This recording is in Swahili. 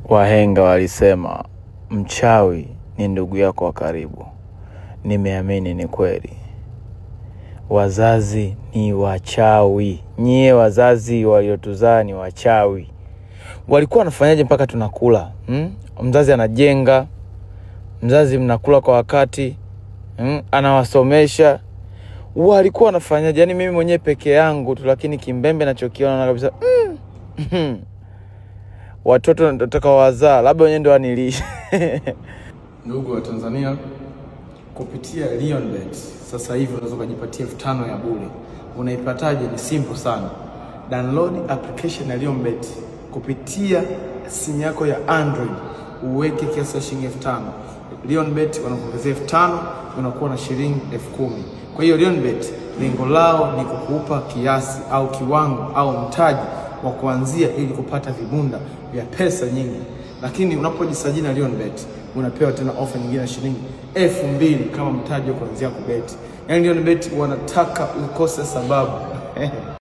Wahenga walisema mchawi ni ndugu yako wa karibu. Nimeamini ni kweli. Wazazi ni wachawi. Nyie wazazi waliotuzaa ni wachawi. Walikuwa wanafanyaje mpaka tunakula? Mzazi anajenga, mzazi mnakula kwa wakati, anawasomesha. Walikuwa wanafanyaje? Yaani mimi mwenyewe peke yangu tu, lakini kimbembe nachokiona na kabisa watoto nataka wazaa labda wenyewe ndio wanilishe. Ndugu wa Tanzania, kupitia Lionbet sasa hivi unaweza kujipatia 5,000 ya bure. Unaipataje? Ni simple sana. Download application ya Lionbet kupitia simu yako ya Android, uweke kiasi cha shilingi 5,000. Lionbet wanakuongezea 5,000, unakuwa na shilingi 10,000. Kwa hiyo Lionbet lengo lao ni kukupa kiasi au kiwango au mtaji wa kuanzia ili kupata vibunda vya pesa nyingi. Lakini unapojisajili na Lionbet unapewa tena offer nyingine ya shilingi 2,000 kama mtaji wa kuanzia kubeti. Yaani Lionbet wanataka ukose sababu.